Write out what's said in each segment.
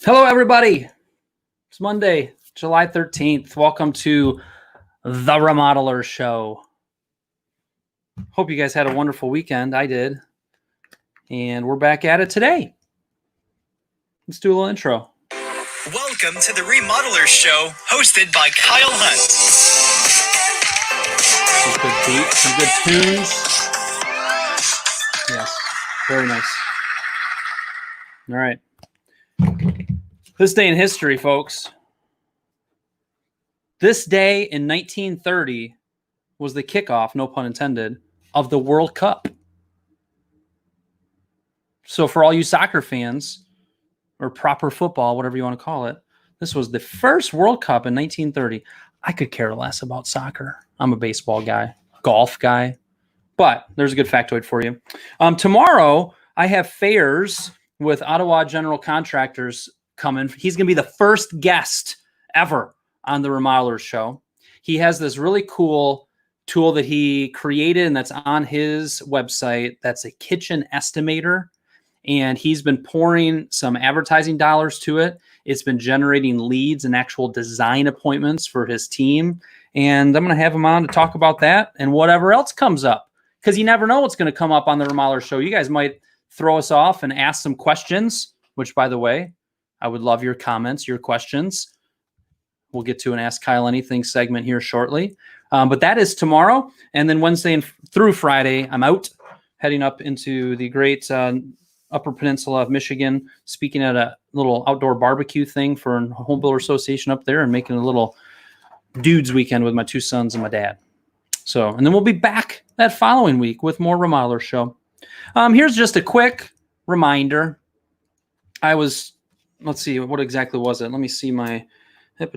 Hello, everybody. It's Monday, July 13th. Welcome to the Remodelers Show. Hope you guys had a wonderful weekend. I did. And we're back at it today. Let's do a little intro. Welcome to the Remodelers Show, hosted by Kyle Hunt. Some good beats, some good tunes. Yes, very nice. All right. This day in history, folks. This day in 1930 was the kickoff, no pun intended, of the World Cup. So for all you soccer fans, or proper football, whatever you want to call it, this was the first World Cup in 1930. I could care less about soccer. I'm a baseball guy, golf guy, but there's a good factoid for you. Tomorrow, I have fairs with Ottawa General Contractors coming. He's going to be the first guest ever on the Remodelers Show. He has this really cool tool that he created and that's on his website. That's a kitchen estimator. And he's been pouring some advertising dollars to it. It's been generating leads and actual design appointments for his team. And I'm going to have him on to talk about that and whatever else comes up. Because you never know what's going to come up on the Remodelers Show. You guys might throw us off and ask some questions, which, by the way, I would love your comments, your questions. We'll get to an Ask Kyle Anything segment here shortly. But that is tomorrow. And then Wednesday and through Friday, I'm out, heading up into the great Upper Peninsula of Michigan, speaking at a little outdoor barbecue thing for a home builder association up there and making a little dudes weekend with my two sons and my dad. So, and then we'll be back that following week with more Remodelers Show. Here's just a quick reminder. Let's see, what exactly was it? Let me see my, let's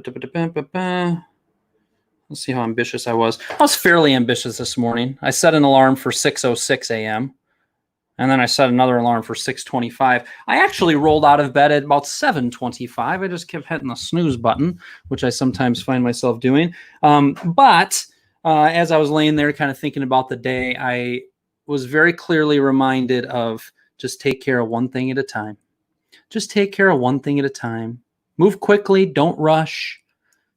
see how ambitious I was. I was fairly ambitious this morning. I set an alarm for 6:06 a.m. And then I set another alarm for 6:25. I actually rolled out of bed at about 7:25. I just kept hitting the snooze button, which I sometimes find myself doing. But as I was laying there kind of thinking about the day, I was very clearly reminded of just take care of one thing at a time. Just take care of one thing at a time. Move quickly. Don't rush.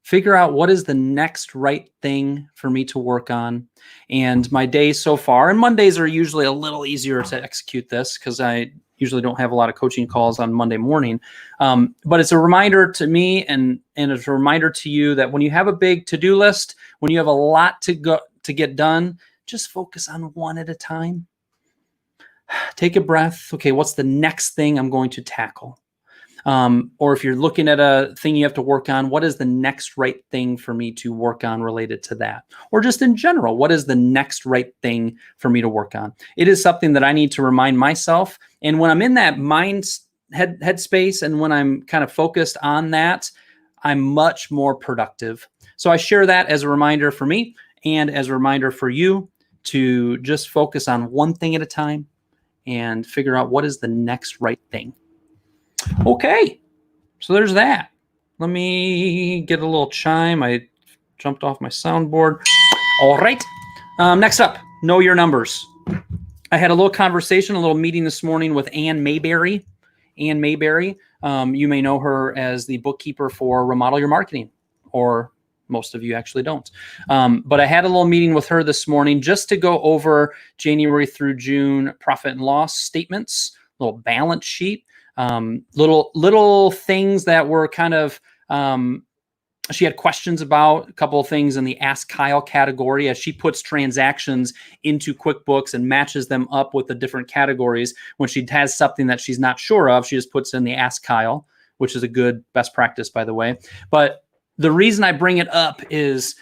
Figure out what is the next right thing for me to work on. And my days so far, and Mondays are usually a little easier to execute this because I usually don't have a lot of coaching calls on Monday morning. But it's a reminder to me and it's a reminder to you that when you have a big to-do list, when you have a lot to get done, just focus on one at a time. Take a breath. Okay, what's the next thing I'm going to tackle? Or if you're looking at a thing you have to work on, what is the next right thing for me to work on related to that? Or just in general, what is the next right thing for me to work on? It is something that I need to remind myself. And when I'm in that headspace and when I'm kind of focused on that, I'm much more productive. So I share that as a reminder for me and as a reminder for you to just focus on one thing at a time and figure out what is the next right thing. Okay, so there's that. Let me get a little chime. I jumped off my soundboard. All right. Next up, know your numbers. I had a little conversation, a little meeting this morning with Ann Mayberry. Ann Mayberry, you may know her as the bookkeeper for Remodel Your Marketing, or most of you actually don't. But I had a little meeting with her this morning just to go over January through June profit and loss statements, little balance sheet. Little things that were kind of, she had questions about a couple of things in the Ask Kyle category as she puts transactions into QuickBooks and matches them up with the different categories. When she has something that she's not sure of, she just puts in the Ask Kyle, which is a good best practice, by the way. But the reason I bring it up is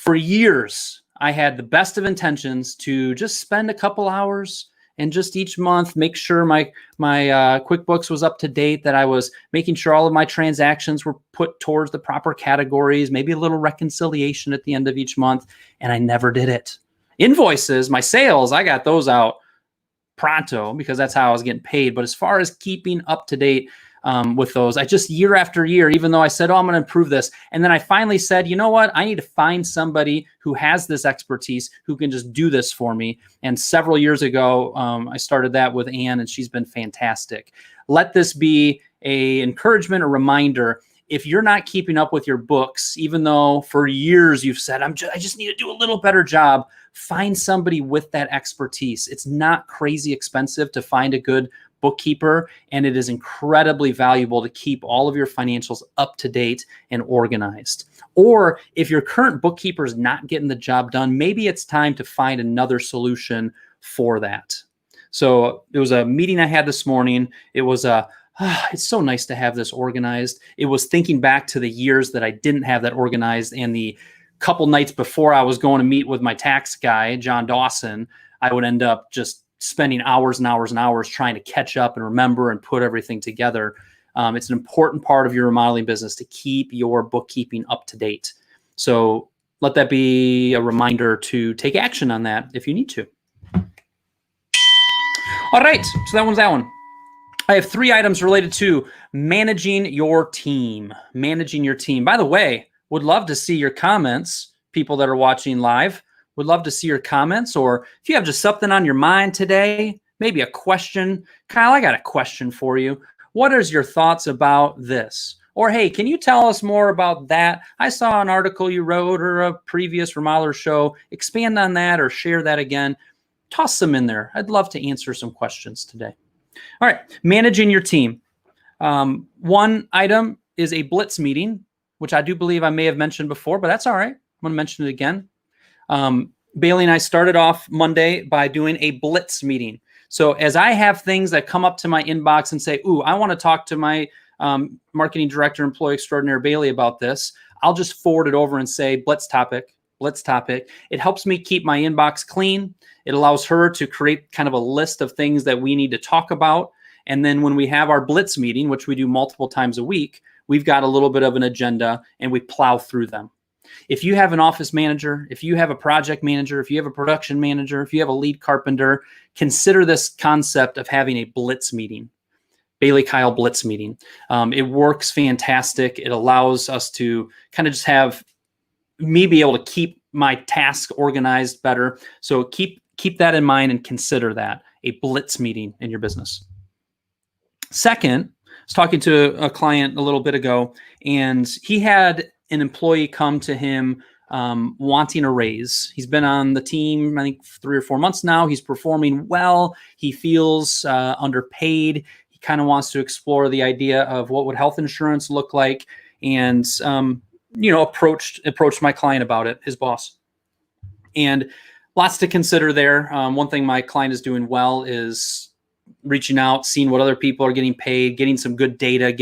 for years, I had the best of intentions to just spend a couple hours and just each month make sure my QuickBooks was up to date, that I was making sure all of my transactions were put towards the proper categories, maybe a little reconciliation at the end of each month, and I never did it. Invoices, my sales, I got those out pronto because that's how I was getting paid. But as far as keeping up to date with those, I just year after year, even though I said, oh, I'm going to improve this. And then I finally said, you know what? I need to find somebody who has this expertise who can just do this for me. And several years ago, I started that with Ann, and she's been fantastic. Let this be a encouragement, a reminder. If you're not keeping up with your books, even though for years you've said, I just need to do a little better job, find somebody with that expertise. It's not crazy expensive to find a good bookkeeper, and it is incredibly valuable to keep all of your financials up to date and organized. Or if your current bookkeeper is not getting the job done, maybe it's time to find another solution for that. So it was a meeting I had this morning. It was it's so nice to have this organized. It was thinking back to the years that I didn't have that organized, and the couple nights before I was going to meet with my tax guy, John Dawson, I would end up just spending hours and hours and hours trying to catch up and remember and put everything together. It's an important part of your remodeling business to keep your bookkeeping up to date. So let that be a reminder to take action on that if you need to. All right, so that one. I have 3 items related to managing your team. Managing your team. By the way, would love to see your comments, people that are watching live. Would love to see your comments, or if you have just something on your mind today, maybe a question. Kyle, I got a question for you. What is your thoughts about this? Or, hey, can you tell us more about that? I saw an article you wrote or a previous Remodelers Show. Expand on that or share that again. Toss them in there. I'd love to answer some questions today. All right, managing your team. One item is a blitz meeting, which I do believe I may have mentioned before, but that's all right. I'm going to mention it again. Bailey and I started off Monday by doing a blitz meeting. So as I have things that come up to my inbox and say, ooh, I want to talk to my marketing director, employee extraordinaire Bailey about this, I'll just forward it over and say, blitz topic. It helps me keep my inbox clean. It allows her to create kind of a list of things that we need to talk about. And then when we have our blitz meeting, which we do multiple times a week, we've got a little bit of an agenda and we plow through them. If you have an office manager, if you have a project manager, if you have a production manager, if you have a lead carpenter, consider this concept of having a blitz meeting. Bailey Kyle blitz meeting. It works fantastic. It allows us to kind of just have me be able to keep my tasks organized better. So keep that in mind and consider that a blitz meeting in your business. Second, I was talking to a client a little bit ago, and he had an employee come to him wanting a raise. He's been on the team, I think 3 or 4 months now. He's performing well. He feels underpaid. He kind of wants to explore the idea of what would health insurance look like, and approached my client about it, his boss. And lots to consider there. One thing my client is doing well is reaching out, seeing what other people are getting paid, getting some good data,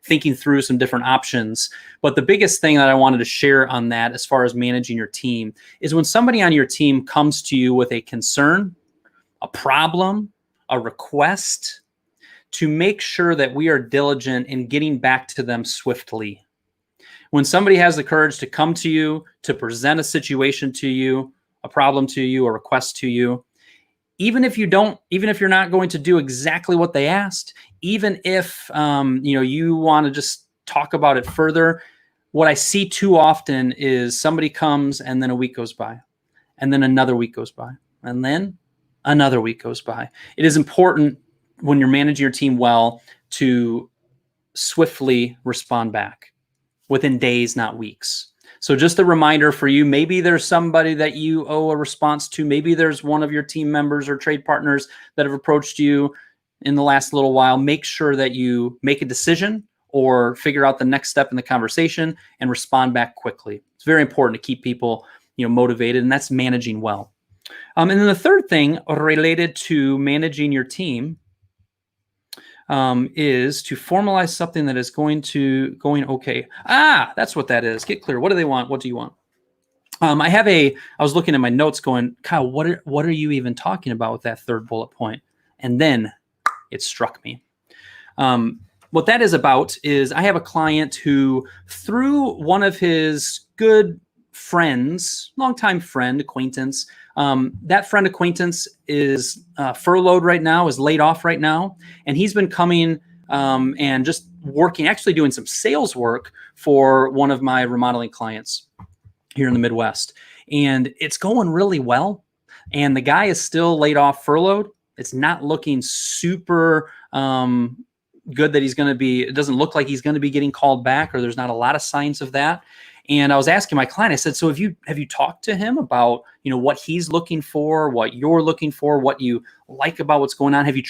thinking through some different options. But the biggest thing that I wanted to share on that as far as managing your team is when somebody on your team comes to you with a concern, a problem, a request, to make sure that we are diligent in getting back to them swiftly. When somebody has the courage to come to you, to present a situation to you, a problem to you, a request to you, even if you're not going to do exactly what they asked, even if you want to just talk about it further, what I see too often is somebody comes and then a week goes by, and then another week goes by, and then another week goes by. It is important when you're managing your team well to swiftly respond back within days, not weeks. So just a reminder for you, maybe there's somebody that you owe a response to. Maybe there's one of your team members or trade partners that have approached you in the last little while. Make sure that you make a decision or figure out the next step in the conversation and respond back quickly. It's very important to keep people, motivated, and that's managing well. And then the third thing related to managing your team is to formalize something that is going okay. That's what that is. Get clear. What do they want? What do you want? I was looking at my notes going, Kyle, what are you even talking about with that third bullet point? And then it struck me. What that is about is I have a client who, through one of his good friends, longtime friend, acquaintance, that friend acquaintance is furloughed right now, is laid off right now. And he's been coming and just working, actually doing some sales work for one of my remodeling clients here in the Midwest. And it's going really well. And the guy is still laid off, furloughed. It's not looking super good that it doesn't look like he's going to be getting called back, or there's not a lot of signs of that. And I was asking my client, I said, so have you talked to him about, what he's looking for, what you're looking for, what you like about what's going on? Have you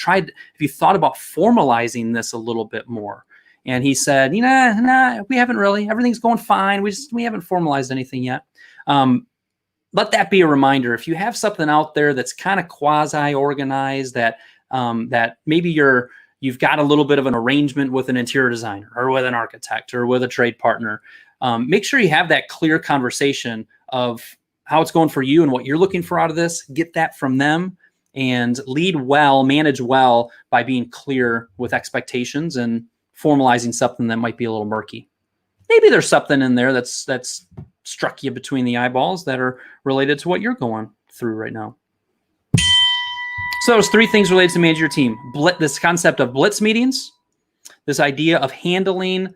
thought about formalizing this a little bit more? And he said, nah, we haven't really. Everything's going fine. We haven't formalized anything yet. Let that be a reminder. If you have something out there that's kind of quasi-organized, that maybe you've got a little bit of an arrangement with an interior designer or with an architect or with a trade partner, make sure you have that clear conversation of how it's going for you and what you're looking for out of this. Get that from them and lead well, manage well by being clear with expectations and formalizing something that might be a little murky. Maybe there's something in there that's struck you between the eyeballs that are related to what you're going through right now. So there's 3 things related to manage your team. This concept of blitz meetings, this idea of handling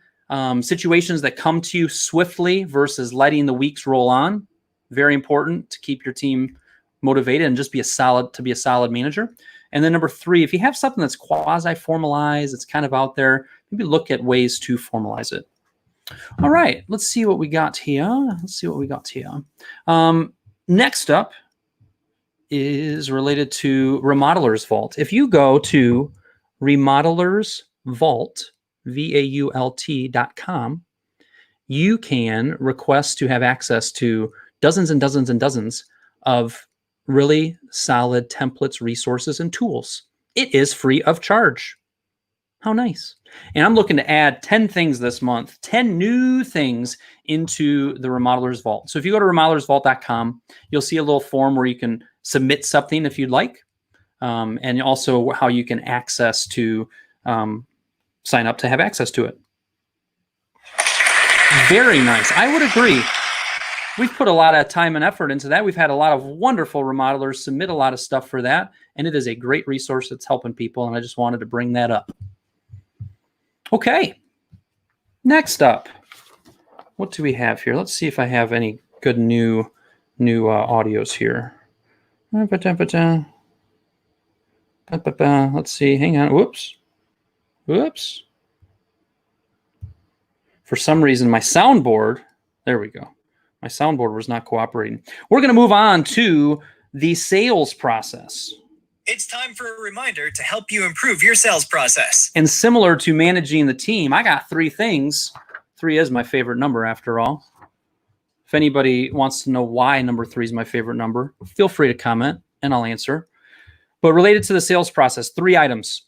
situations that come to you swiftly versus letting the weeks roll on. Very important to keep your team motivated and just be a solid manager. And then number 3, if you have something that's quasi-formalized, it's kind of out there, maybe look at ways to formalize it. All right, let's see what we got here. Next up is related to Remodelers Vault. If you go to Remodelers Vault, VAULT.com, you can request to have access to dozens and dozens and dozens of really solid templates, resources, and tools. It is free of charge. How nice. And I'm looking to add 10 things this month, 10 new things into the Remodelers Vault. So if you go to remodelersvault.com, you'll see a little form where you can submit something if you'd like, and also how you can access to sign up to have access to it. Very nice. I would agree. We've put a lot of time and effort into that. We've had a lot of wonderful remodelers submit a lot of stuff for that, and it is a great resource that's helping people, and I just wanted to bring that up. Okay, next up, what do we have here? Let's see if I have any good new audios here. Let's see, hang on, whoops. For some reason, my soundboard, there we go. My soundboard was not cooperating. We're gonna move on to the sales process. It's time for a reminder to help you improve your sales process. And similar to managing the team, I got 3 things. 3 is my favorite number after all. If anybody wants to know why number 3 is my favorite number, feel free to comment and I'll answer. But related to the sales process, 3 items.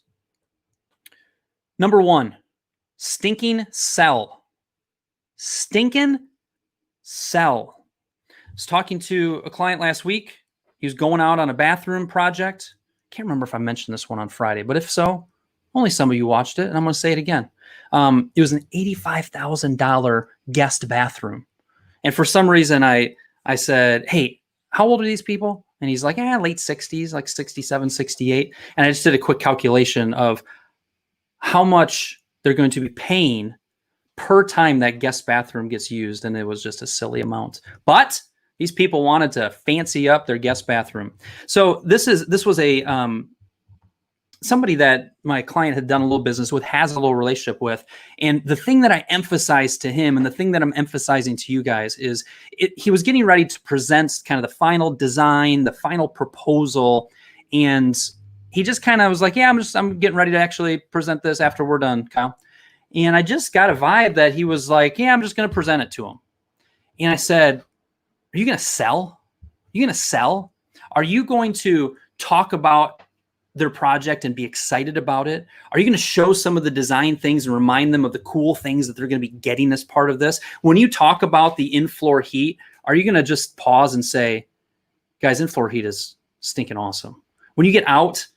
Number 1, stinking sell. Stinking sell. I was talking to a client last week. He was going out on a bathroom project. Can't remember if I mentioned this one on Friday, but if so, only some of you watched it, and I'm going to say it again. It was an $85,000 guest bathroom. And for some reason, I said, hey, how old are these people? And he's like, late 60s, like 67, 68. And I just did a quick calculation of how much they're going to be paying per time that guest bathroom gets used, and it was just a silly amount. But these people wanted to fancy up their guest bathroom. So this was a somebody that my client had done a little business with, has a little relationship with. And the thing that I emphasized to him and the thing that I'm emphasizing to you guys is he was getting ready to present kind of the final design, the final proposal. And he just kind of was like, yeah, I'm getting ready to actually present this after we're done, Kyle. And I just got a vibe that he was like, yeah, I'm just going to present it to him. And I said, are you going to sell? Are you going to talk about their project and be excited about it? Are you going to show some of the design things and remind them of the cool things that they're going to be getting as part of this? When you talk about the in-floor heat, are you going to just pause and say, guys, in-floor heat is stinking awesome? When you get out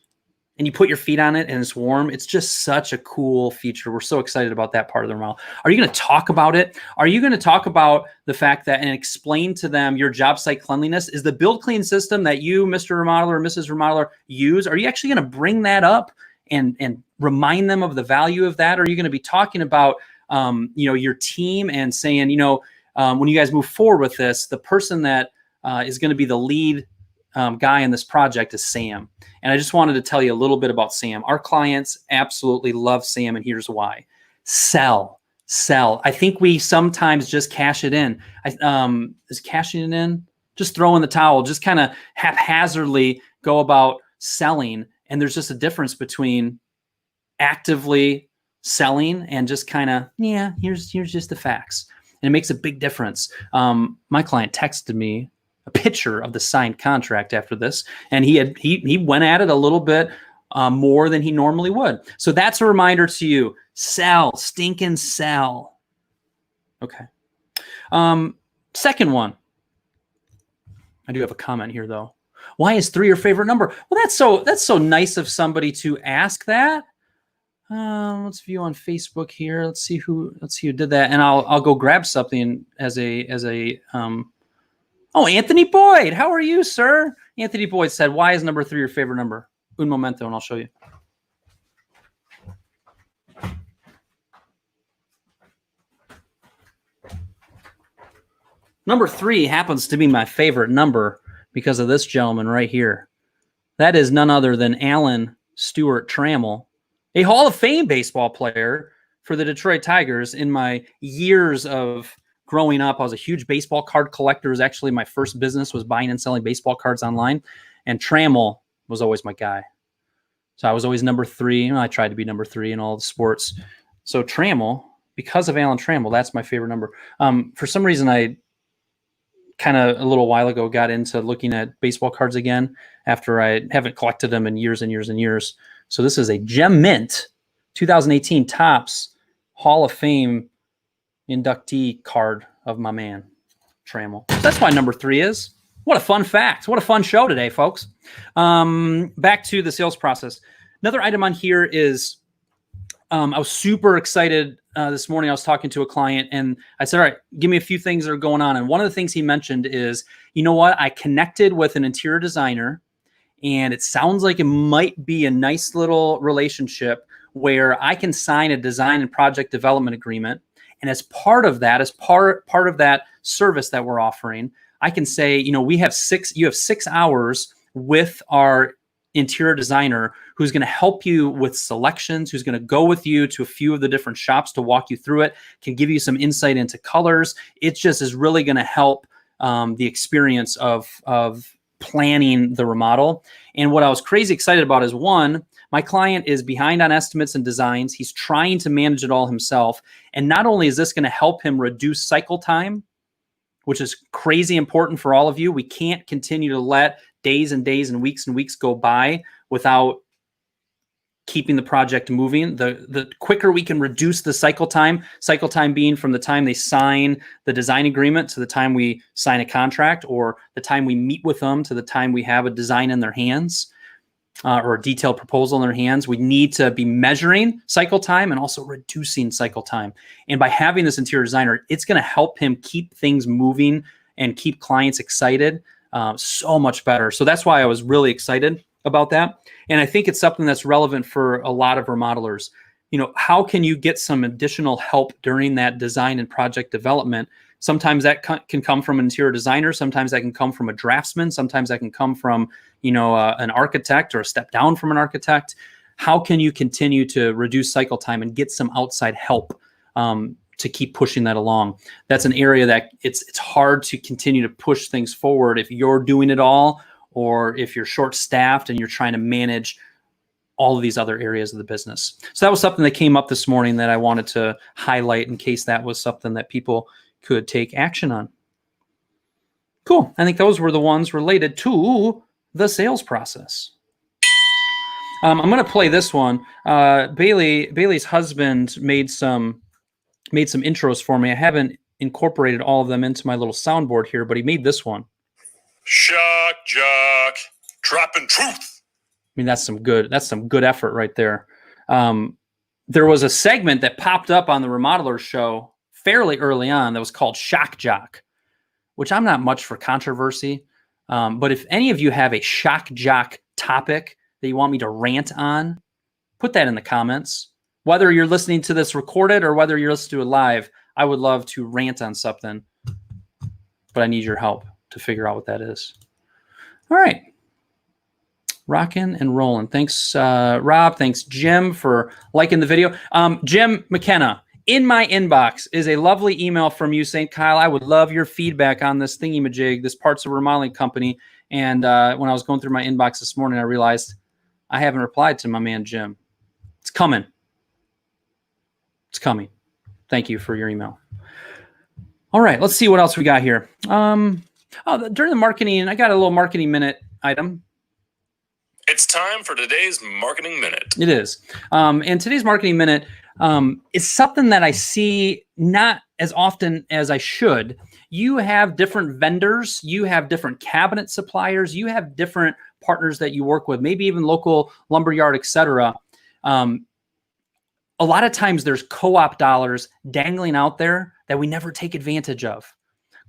and you put your feet on it and it's warm, it's just such a cool feature. We're so excited about that part of the remodel. Are you going to talk about it? Are you going to talk about the fact that and explain to them your job site cleanliness? Is the build clean system that you, Mr. Remodeler or Mrs. Remodeler, use, are you actually going to bring that up and remind them of the value of that? Or are you going to be talking about your team and saying, when you guys move forward with this, the person that is going to be the lead guy in this project is Sam. And I just wanted to tell you a little bit about Sam. Our clients absolutely love Sam, and here's why. Sell. I think we sometimes just cash it in. Is cashing it in? Just throw in the towel, just kind of haphazardly go about selling. And there's just a difference between actively selling and just kind of, yeah, here's just the facts. And it makes a big difference. My client texted me a picture of the signed contract after this, and he went at it a little bit more than he normally would. So that's a reminder to you: sell, stinking sell. Okay. Second one. I do have a comment here though. Why is 3 your favorite number? Well, that's so nice of somebody to ask that. Let's view on Facebook here. Let's see who did that, and I'll go grab something as a. Oh, Anthony Boyd, how are you, sir? Anthony Boyd said, "Why is number 3 your favorite number?" Un momento, and I'll show you. Number 3 happens to be my favorite number because of this gentleman right here. That is none other than Alan Stewart Trammell, a Hall of Fame baseball player for the Detroit Tigers. In my years of growing up, I was a huge baseball card collector. It was actually my first business, was buying and selling baseball cards online. And Trammell was always my guy. So I was always number 3. I tried to be number 3 in all the sports. So Trammell, because of Alan Trammell, that's my favorite number. For some reason, I kind of a little while ago got into looking at baseball cards again after I haven't collected them in years and years and years. So this is a Gem Mint 2018 Topps Hall of Fame inductee card of my man, Trammell. So that's why number 3 is. What a fun fact. What a fun show today, folks. Back to the sales process. Another item on here is I was super excited this morning. I was talking to a client and I said, all right, give me a few things that are going on. And one of the things he mentioned is, you know what? I connected with an interior designer, and it sounds like it might be a nice little relationship where I can sign a design and project development agreement. And as part of that, as part of that service that we're offering, I can say, you know, you have 6 hours with our interior designer who's going to help you with selections, who's going to go with you to a few of the different shops to walk you through it, can give you some insight into colors. It just is really going to help the experience of planning the remodel. And what I was crazy excited about is, one, my client is behind on estimates and designs. He's trying to manage it all himself. And not only is this going to help him reduce cycle time, which is crazy important for all of you. We can't continue to let days and days and weeks go by without keeping the project moving. The quicker we can reduce the cycle time being from the time they sign the design agreement to the time we sign a contract, or the time we meet with them to the time we have a design in their hands, or a detailed proposal in their hands. We need to be measuring cycle time and also reducing cycle time. And by having this interior designer, it's going to help him keep things moving and keep clients excited so much better. So that's why I was really excited about that. And I think it's something that's relevant for a lot of remodelers. You know, how can you get some additional help during that design and project development? Sometimes that can come from an interior designer. Sometimes that can come from a draftsman. Sometimes that can come from, you know, an architect, or a step down from an architect. How can you continue to reduce cycle time and get some outside help to keep pushing that along? That's an area that it's hard to continue to push things forward if you're doing it all, or if you're short-staffed and you're trying to manage all of these other areas of the business. So that was something that came up this morning that I wanted to highlight in case that was something that people could take action on. Cool. I think those were the ones related to the sales process. I'm going to play this one. Bailey's husband made some intros for me. I haven't incorporated all of them into my little soundboard here, but he made this one. Shock jock, dropping truth. I mean, that's some good effort right there. There was a segment that popped up on the Remodelers Show fairly early on that was called Shock Jock, which I'm not much for controversy. But if any of you have a shock jock topic that you want me to rant on, put that in the comments. Whether you're listening to this recorded or whether you're listening to it live, I would love to rant on something, but I need your help to figure out what that is. All right. Rockin' and rolling. Thanks, Rob. Thanks, Jim, for liking the video. Jim McKenna, in my inbox is a lovely email from you saying, Kyle, I would love your feedback on this thingy-majig, this parts of remodeling company. And when I was going through my inbox this morning, I realized I haven't replied to my man, Jim. It's coming. It's coming. Thank you for your email. All right, let's see what else we got here. During the marketing, I got a little marketing minute item. It's time for today's Marketing Minute. It is. And today's marketing minute is something that I see not as often as I should. You have different vendors, you have different cabinet suppliers, you have different partners that you work with, maybe even local lumberyard, etc. A lot of times there's co-op dollars dangling out there that we never take advantage of.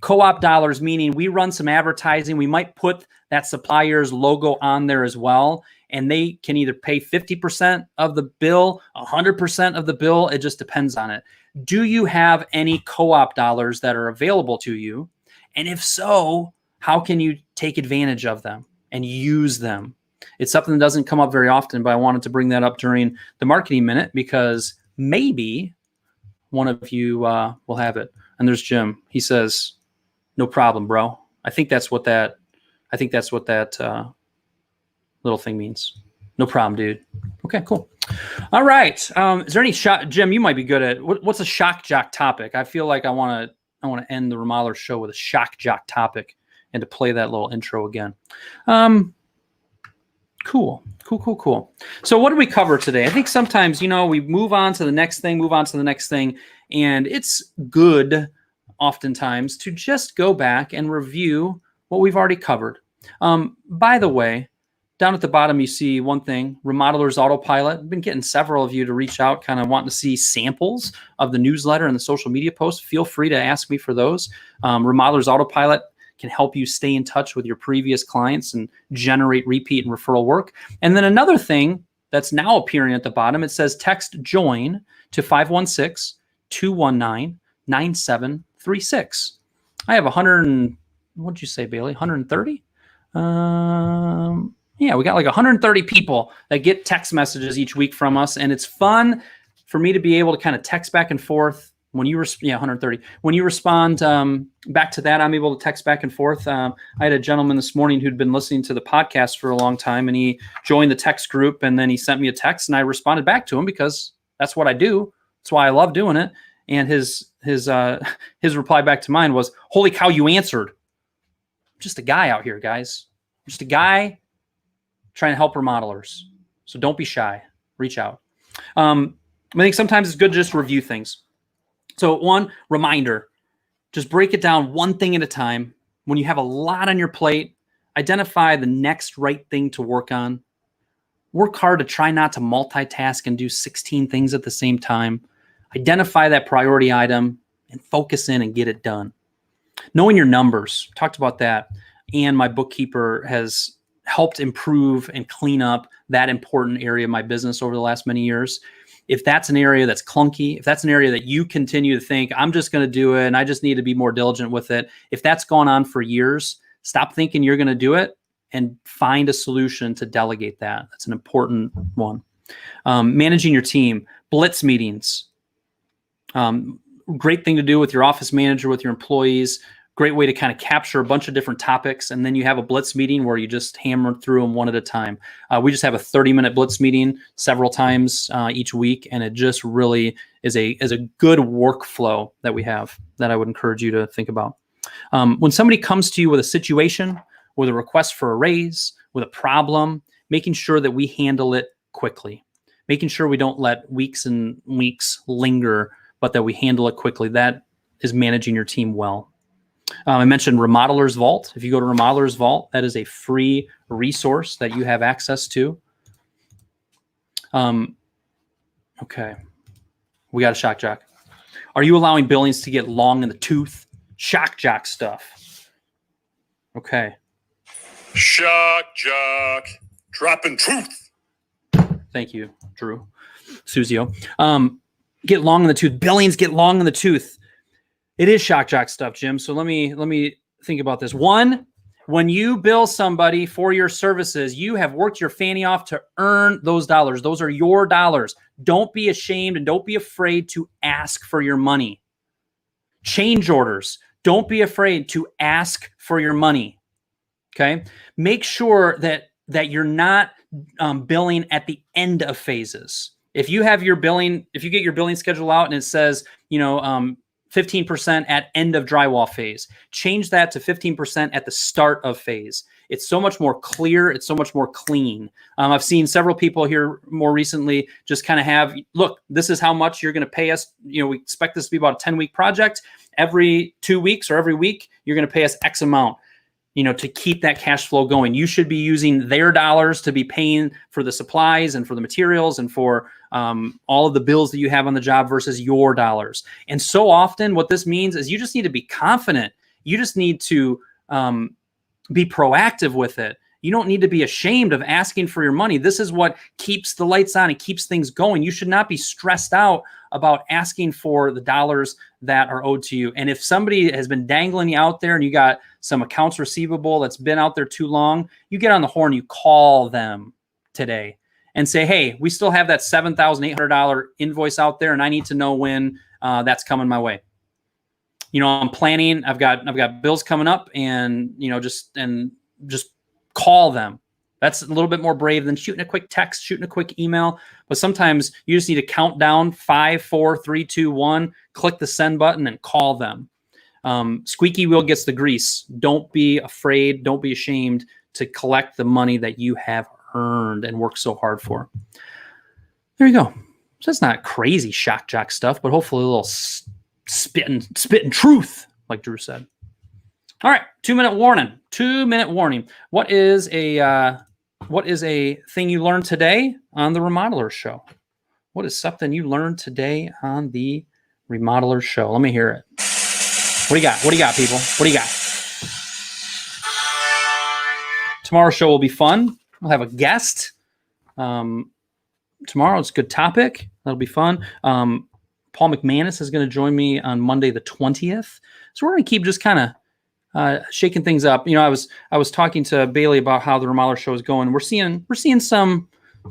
Co-op dollars meaning we run some advertising. We might put that supplier's logo on there as well, and they can either pay 50% of the bill, 100% of the bill. It just depends on it. Do you have any co-op dollars that are available to you? And if so, how can you take advantage of them and use them? It's something that doesn't come up very often, but I wanted to bring that up during the marketing minute because maybe one of you will have it. And there's Jim. He says, no problem, bro. I think that's what that little thing means. No problem, dude. Okay, cool. All right. Is there any shock, Jim? You might be good at what's a shock jock topic? I feel like I want to end the Remodelers Show with a shock jock topic and to play that little intro again. Cool. So what did we cover today? I think sometimes, we move on to the next thing, and it's good oftentimes to just go back and review what we've already covered. By the way, down at the bottom, you see one thing, Remodelers Autopilot. I've been getting several of you to reach out, kind of wanting to see samples of the newsletter and the social media posts. Feel free to ask me for those. Remodelers Autopilot can help you stay in touch with your previous clients and generate repeat and referral work. And then another thing that's now appearing at the bottom, it says text JOIN to 516-219-9736. I have 100, what'd you say, Bailey? 130? Yeah, we got like 130 people that get text messages each week from us, and it's fun for me to be able to kind of text back and forth. When you 130. When you respond back to that, I'm able to text back and forth. I had a gentleman this morning who'd been listening to the podcast for a long time, and he joined the text group, and then he sent me a text, and I responded back to him because that's what I do. That's why I love doing it. And his reply back to mine was, "Holy cow, you answered!" I'm just a guy out here, guys. I'm just a guy trying to help remodelers. So don't be shy. Reach out. I think sometimes it's good to just review things. So one reminder, just break it down one thing at a time. When you have a lot on your plate, identify the next right thing to work on. Work hard to try not to multitask and do 16 things at the same time. Identify that priority item and focus in and get it done. Knowing your numbers, talked about that. And my bookkeeper has helped improve and clean up that important area of my business over the last many years. If that's an area that's clunky, if that's an area that you continue to think, I'm just going to do it and I just need to be more diligent with it, if that's gone on for years, stop thinking you're going to do it and find a solution to delegate that. That's an important one. Managing your team, blitz meetings. Great thing to do with your office manager, with your employees. Great way to kind of capture a bunch of different topics, and then you have a blitz meeting where you just hammer through them one at a time. We just have a 30-minute blitz meeting several times each week, and it just really is a good workflow that we have that I would encourage you to think about. When somebody comes to you with a situation, with a request for a raise, with a problem, making sure that we handle it quickly, making sure we don't let weeks and weeks linger, but that we handle it quickly. That is managing your team well. I mentioned Remodelers Vault. If you go to Remodelers Vault, that is a free resource that you have access to. Okay. We got a shock jock. Are you allowing billings to get long in the tooth? Shock jock stuff. Okay. Shock jock. Dropping truth. Thank you, Drew. Suzio. Get long in the tooth. Billings get long in the tooth. It is shock jock stuff, Jim. So let me think about this. One, When you bill somebody for your services, you have worked your fanny off to earn those dollars. Those are your dollars. Don't be ashamed and don't be afraid to ask for your money. Change orders. Don't be afraid to ask for your money. Okay? Make sure that you're not billing at the end of phases. If you have your billing, if you get your billing schedule out and it says, 15% at end of drywall phase, change that to 15% at the start of phase. It's so much more clear. It's so much more clean. I've seen several people here more recently just kind of have, look, this is how much you're going to pay us. We expect this to be about a 10-week project. Every 2 weeks or every week, you're going to pay us X amount. To keep that cash flow going. You should be using their dollars to be paying for the supplies and for the materials and for all of the bills that you have on the job versus your dollars. And so often what this means is you just need to be confident. You just need to be proactive with it. You don't need to be ashamed of asking for your money. This is what keeps the lights on and keeps things going. You should not be stressed out about asking for the dollars that are owed to you. And if somebody has been dangling you out there and you got some accounts receivable that's been out there too long, you get on the horn, you call them today and say, hey, we still have that $7,800 invoice out there and I need to know when that's coming my way. I'm planning, I've got bills coming up and, just call them. That's a little bit more brave than shooting a quick text, shooting a quick email. But sometimes you just need to count down 5, 4, 3, 2, 1, click the send button and call them. Squeaky wheel gets the grease. Don't be afraid. Don't be ashamed to collect the money that you have earned and worked so hard for. There you go. So that's not crazy shock jock stuff, but hopefully a little spitting truth, like Drew said. All right, 2-minute warning. 2-minute warning. What is a thing you learned today on the Remodelers Show? What is something you learned today on the Remodelers Show? Let me hear it. What do you got? What do you got, people? What do you got? Tomorrow's show will be fun. We'll have a guest. Tomorrow it's a good topic. That'll be fun. Paul McManus is going to join me on Monday the 20th. So we're going to keep just kind of shaking things up. I was talking to Bailey about how the Remodeler Show is going. We're seeing some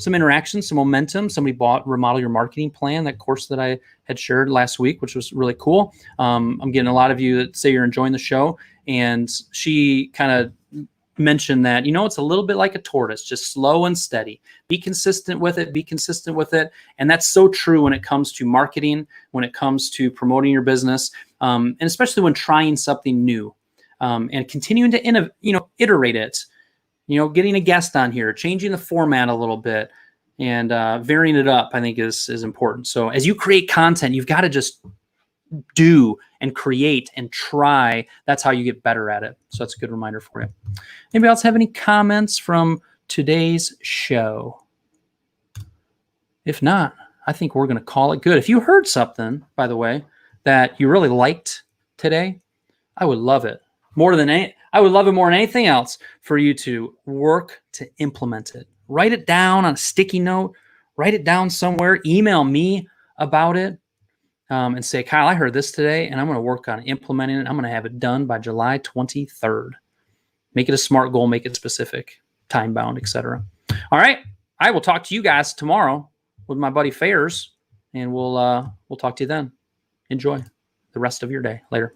interaction, some momentum. Somebody bought Remodel Your Marketing Plan, that course that I had shared last week, which was really cool. I'm getting a lot of you that say you're enjoying the show, and she kind of mentioned that it's a little bit like a tortoise, just slow and steady. Be consistent with it. And that's so true when it comes to marketing, when it comes to promoting your business, and especially when trying something new. And continuing to iterate it, getting a guest on here, changing the format a little bit, and varying it up, I think is important. So as you create content, you've got to just do and create and try. That's how you get better at it. So that's a good reminder for you. Anybody else have any comments from today's show? If not, I think we're going to call it good. If you heard something, by the way, that you really liked today, I would love it. I would love it more than anything else for you to work to implement it. Write it down on a sticky note. Write it down somewhere. Email me about it and say, Kyle, I heard this today, and I'm going to work on implementing it. I'm going to have it done by July 23rd. Make it a SMART goal. Make it specific, time-bound, etc. All right. I will talk to you guys tomorrow with my buddy Fairs, and we'll talk to you then. Enjoy the rest of your day. Later.